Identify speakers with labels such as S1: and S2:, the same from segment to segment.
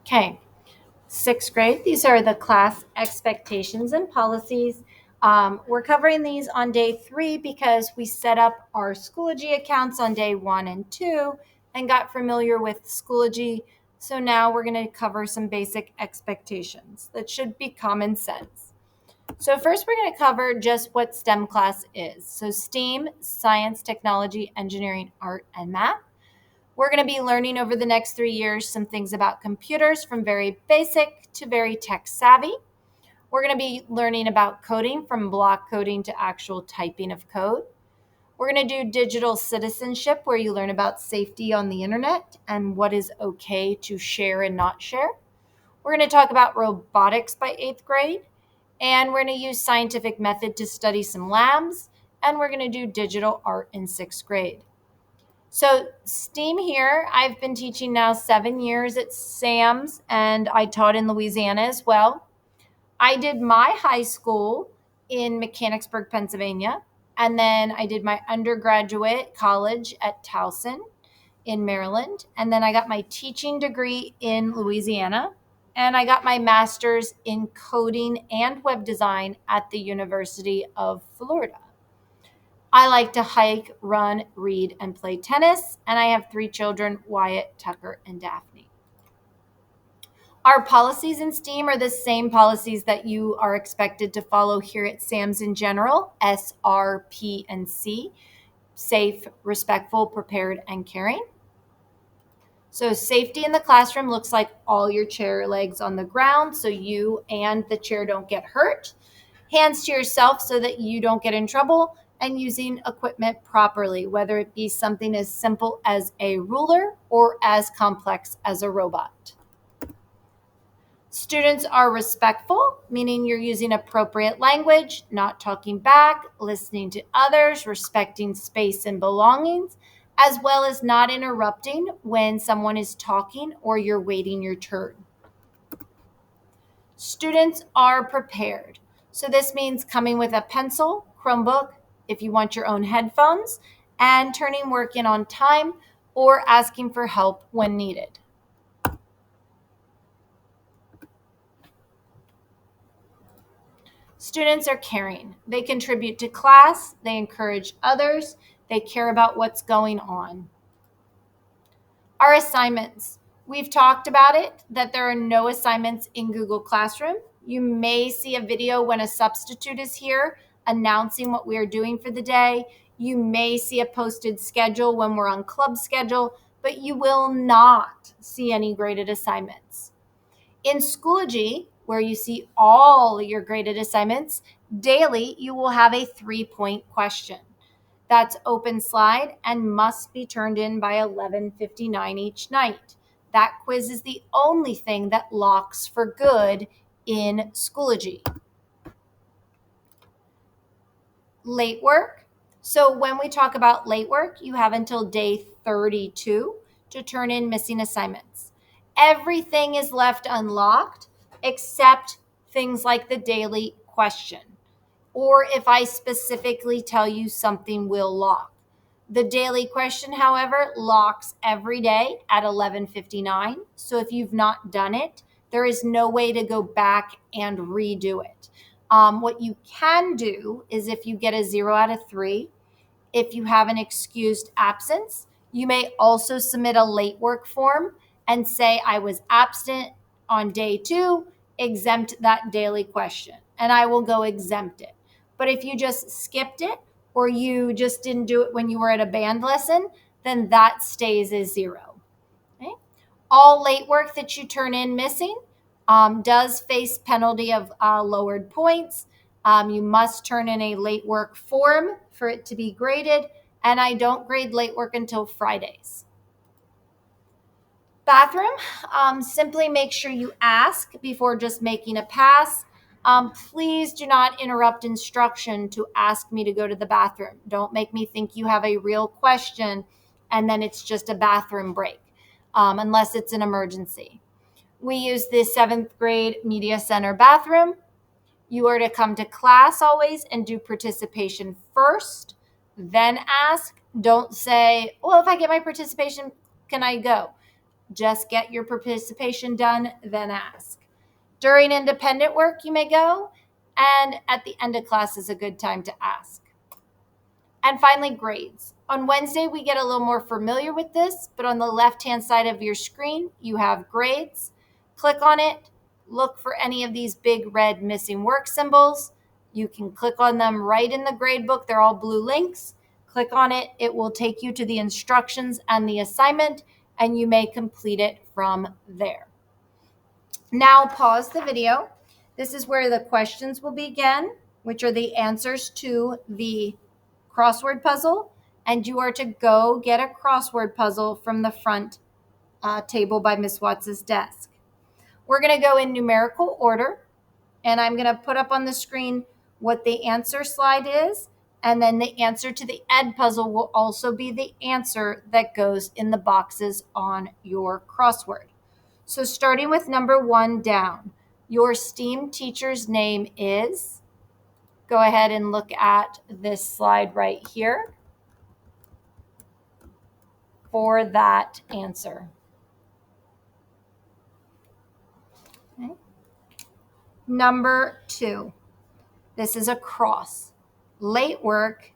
S1: Okay, sixth grade. These are the class expectations and policies. We're covering these on day 3 because we set up our Schoology accounts on day 1 and 2 and got familiar with Schoology. So now we're going to cover some basic expectations that should be common sense. So first we're going to cover just what STEM class is. So STEAM, science, technology, engineering, art, and math. We're going to be learning over the next 3 years some things about computers from very basic to very tech savvy. We're going to be learning about coding from block coding to actual typing of code. We're going to do digital citizenship where you learn about safety on the internet and what is okay to share and not share. We're going to talk about robotics by 8th grade, and we're going to use scientific method to study some labs, and we're going to do digital art in 6th grade. So STEAM here, I've been teaching now 7 years at SAMS, and I taught in Louisiana as well. I did my high school in Mechanicsburg, Pennsylvania, and then I did my undergraduate college at Towson in Maryland, and then I got my teaching degree in Louisiana, and I got my master's in coding and web design at the University of Florida. I like to hike, run, read, and play tennis. And I have 3 children, Wyatt, Tucker, and Daphne. Our policies in STEAM are the same policies that you are expected to follow here at SAMS in general, S, R, P, and C. Safe, respectful, prepared, and caring. So safety in the classroom looks like all your chair legs on the ground so you and the chair don't get hurt. Hands to yourself so that you don't get in trouble, and using equipment properly, whether it be something as simple as a ruler or as complex as a robot. Students are respectful, meaning you're using appropriate language, not talking back, listening to others, respecting space and belongings, as well as not interrupting when someone is talking or you're waiting your turn. Students are prepared. So this means coming with a pencil, Chromebook, if you want your own headphones, and turning work in on time or asking for help when needed. Students are caring. They contribute to class, they encourage others, they care about what's going on. Our assignments. We've talked about it, that there are no assignments in Google Classroom. You may see a video when a substitute is here announcing what we are doing for the day. You may see a posted schedule when we're on club schedule, but you will not see any graded assignments. In Schoology, where you see all your graded assignments, daily you will have a 3-point question. That's open slide and must be turned in by 11:59 each night. That quiz is the only thing that locks for good in Schoology. Late work. So when we talk about late work, you have until day 32 to turn in missing assignments. Everything is left unlocked except things like the daily question, or if I specifically tell you something will lock. The daily question, however, locks every day at 11:59. So if you've not done it, there is no way to go back and redo it. What you can do is if you get a 0 out of 3, if you have an excused absence, you may also submit a late work form and say, I was absent on day 2, exempt that daily question, and I will go exempt it. But if you just skipped it or you just didn't do it when you were at a band lesson, then that stays as 0. Okay? All late work that you turn in missing does face penalty of lowered points. You must turn in a late work form for it to be graded, and I don't grade late work until Fridays. Bathroom, simply make sure you ask before just making a pass. Please do not interrupt instruction to ask me to go to the bathroom. Don't make me think you have a real question and then it's just a bathroom break, unless it's an emergency. We use the 7th grade media center bathroom. You are to come to class always and do participation first, then ask. Don't say, well, if I get my participation, can I go? Just get your participation done, then ask. During independent work, you may go, and at the end of class is a good time to ask. And finally, grades. On Wednesday, we get a little more familiar with this, but on the left-hand side of your screen, you have grades. Click on it. Look for any of these big red missing work symbols. You can click on them right in the grade book. They're all blue links. Click on it. It will take you to the instructions and the assignment, and you may complete it from there. Now pause the video. This is where the questions will begin, which are the answers to the crossword puzzle, and you are to go get a crossword puzzle from the front table by Miss Watts's desk. We're going to go in numerical order, and I'm going to put up on the screen what the answer slide is, and then the answer to the ed puzzle will also be the answer that goes in the boxes on your crossword. So starting with number 1 down, your STEAM teacher's name is, go ahead and look at this slide right here for that answer. Okay. Number 2, this is a cross. Late work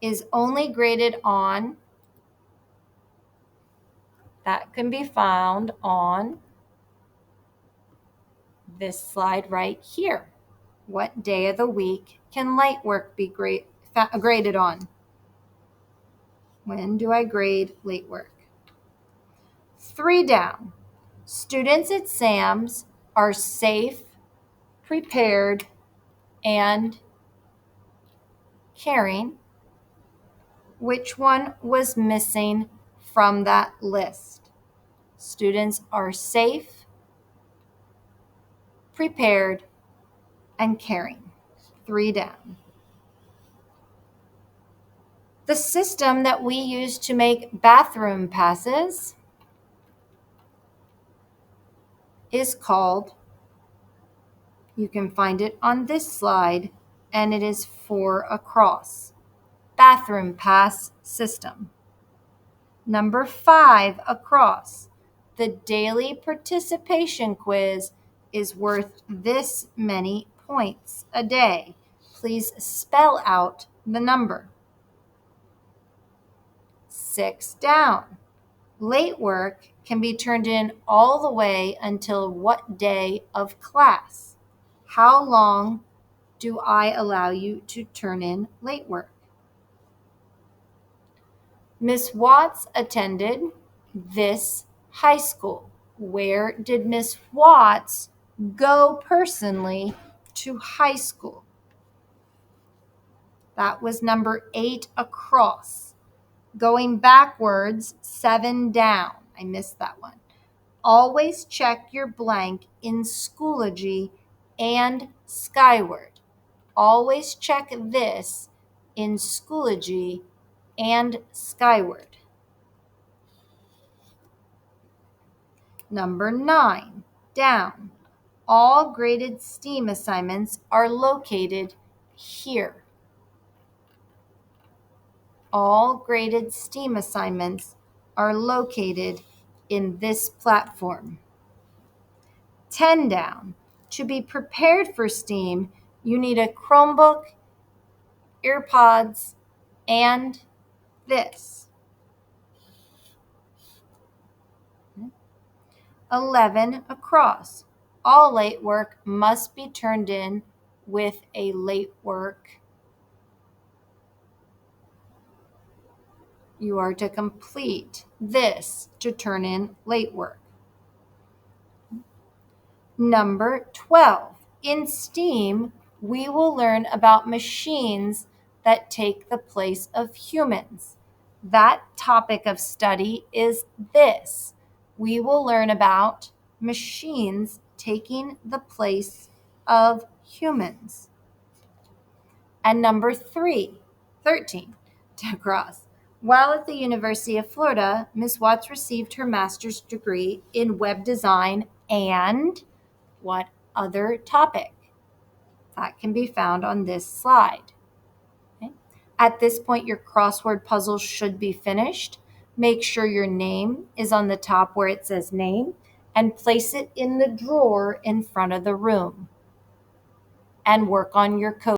S1: is only graded on, that can be found on this slide right here. What day of the week can late work be graded on? When do I grade late work? 3 down. Students' exams are safe, prepared, and caring. Which one was missing from that list? Students are safe, prepared, and caring. 3 down. The system that we use to make bathroom passes is called, you can find it on this slide, and it is 4 across. Bathroom pass system. Number 5 across. The daily participation quiz is worth this many points a day. Please spell out the number. 6 down. Late work can be turned in all the way until what day of class? How long do I allow you to turn in late work? Miss Watts attended this high school. Where did Miss Watts go personally to high school? That was number 8 across. Going backwards, 7 down. I missed that one. Always check your blank in Schoology and Skyward. Always check this in Schoology and Skyward. Number 9, down. All graded STEAM assignments are located here. All graded STEAM assignments are located in this platform. 10 down. To be prepared for STEAM, you need a Chromebook, earpods, and this. 11 across. All late work must be turned in with a late work. You are to complete this to turn in late work. Number 12. In STEAM, we will learn about machines that take the place of humans. That topic of study is this. We will learn about machines taking the place of humans. And number 13, to cross. While at the University of Florida, Ms. Watts received her master's degree in web design and what other topic? That can be found on this slide. Okay. At this point, your crossword puzzle should be finished. make sure your name is on the top where it says name, and place it in the drawer in front of the room, and work on your code.